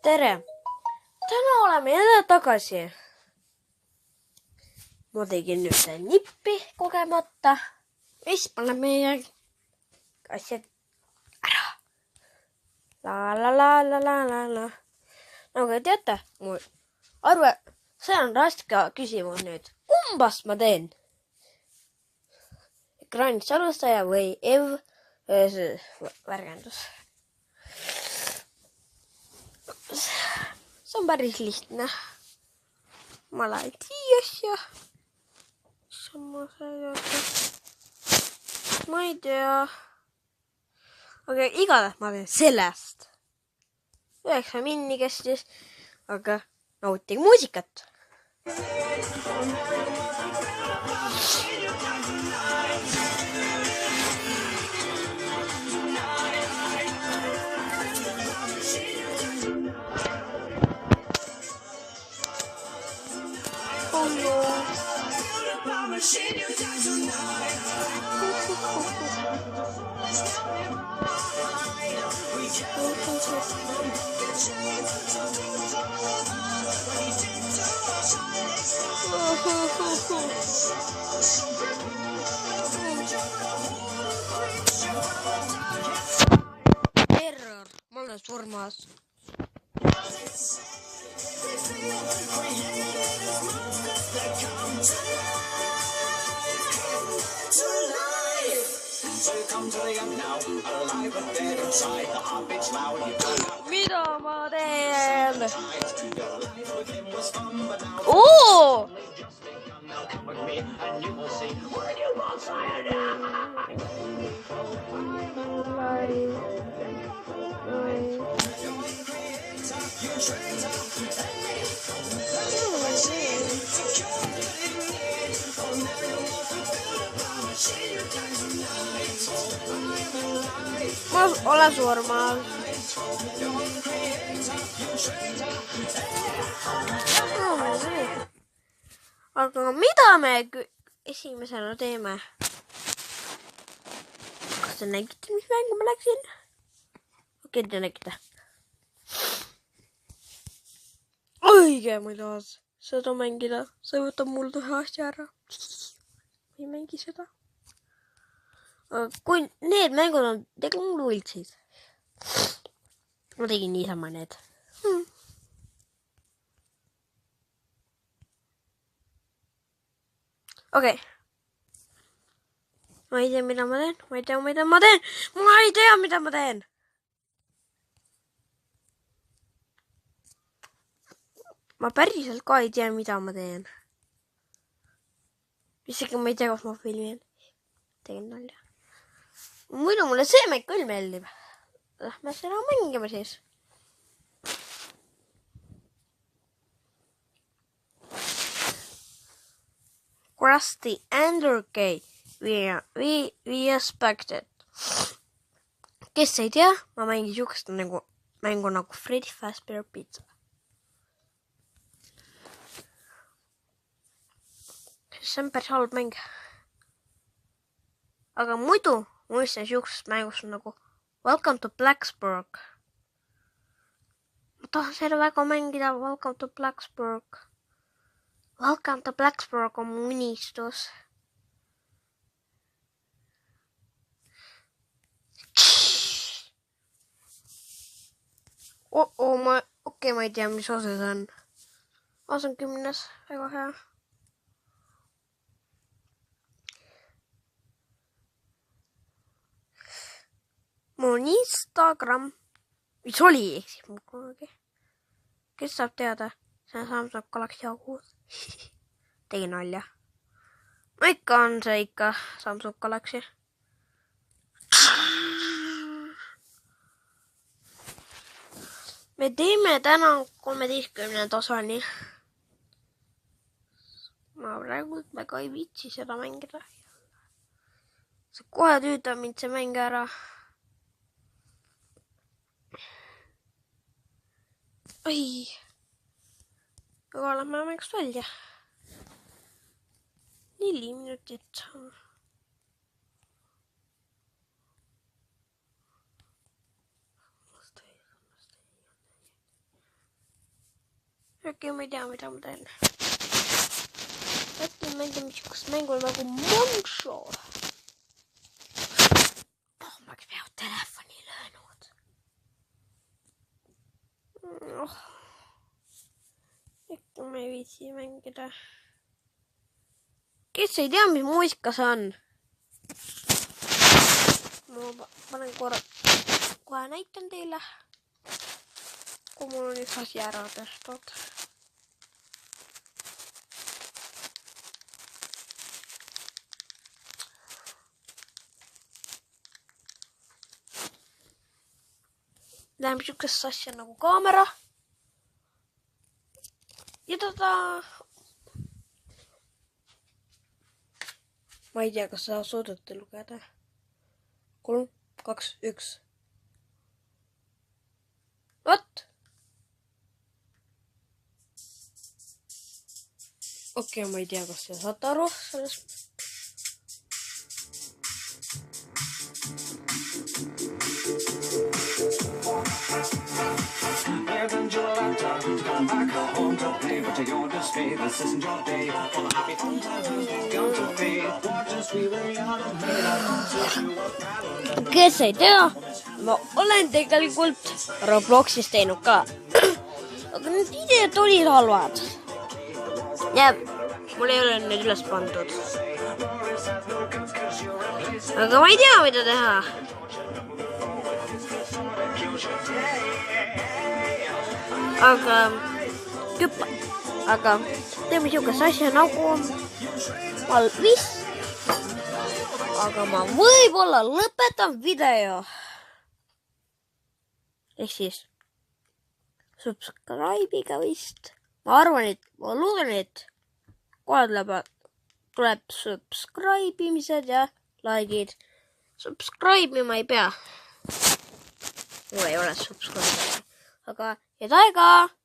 tere! Täna oleme jälle tagasi. Ma tegin ühte nippi kogemata. Mis paneb meie asjad ära. La. Nagu teate, mu arve, see on raske küsimus nüüd. Kumbast ma teen? Ekraanist alustaja või värgendus? See on päris lihtne. Ma lähen siia. Ma ei tea. Aga igatahes ma teen sellest. 9 minni kestis, aga nautige muusikat. Terror, ma olen surmas. Mida ma teen? Oo! Ma olen surmas. Aga mida me esimesena teeme? Kas te nägite, mis mängu ma läksin? Okei, te nägite. Õige, ma ei taha seda mängida. See võtab mul ühe asja ära. Ma ei mängi seda. Kui need mängud on tegelikult võltsid. Ma tegin niisama need. Okei. Ma ei tea, mida ma teen. Ma ei tea, mida ma teen. Ma päriselt ka ei tea, mida ma teen. Isegi ma ei tea, kas ma filmin. Tegin nalja. Muidu mulle see mäng küll meeldib. Lähme seda mängima siis. Krusty Undergate we expected. Kes ei tea, ma mängin sihukest mängu nagu Freddy Fazbear Pizza. See on päris halb mäng. Aga muidu ma mõtlen sihukest mängust nagu Welcome to Blacksburg. Ma tahan seda väga mängida. Welcome to Blacksburg. Welcome to Blacksburg on mu unistus. Okei, ma ei tea, mis osa see on. See on 10. Väga hea. Mu Instagram, mis oli eksib mu kunagi. Kes saab teada? See on Samsung Galaxy A6. Tegin nalja. No ikka on see ikka Samsung Galaxy. Me teeme täna 13. osani. Ma praegu väga ei viitsi seda mängida. See kohe tüütab mind see mäng ära. Oi. Aga lähme mängust välja. 4 minutit. äkki ma ei tea, mida ma teen. Äkki mängime siukest mängu nagu Monkshow. Oh, ma oleks peaaegu telefoni löönud. Oh. Äkki ma ei viitsi mängida. Kes ei tea, mis muusika see on? Ma panen kohe näitan teile. Kui mul on üks asi ära tehtud. Läheme siukest asja nagu kaamera. Ja ma ei tea, kas sa suudate lugeda. 3, 2, 1. Vot. Okei, ma ei tea, kas sa saad aru sellest. Kes ei tea, ma olen tegelikult Robloxis teinud ka. Aga need ideed olid halvad. Ja mul ei ole need üles pandud. Aga ma ei tea, mida teha. Aga teeme siukest asja nagu valmis. Aga ma võib-olla lõpetan video. Ehk siis subscribe'iga vist. Ma loodan, et kohe tuleb subscribe imised ja like'id. Subscribe ima ei pea. Mul ei ole subscribe. Aga head aega!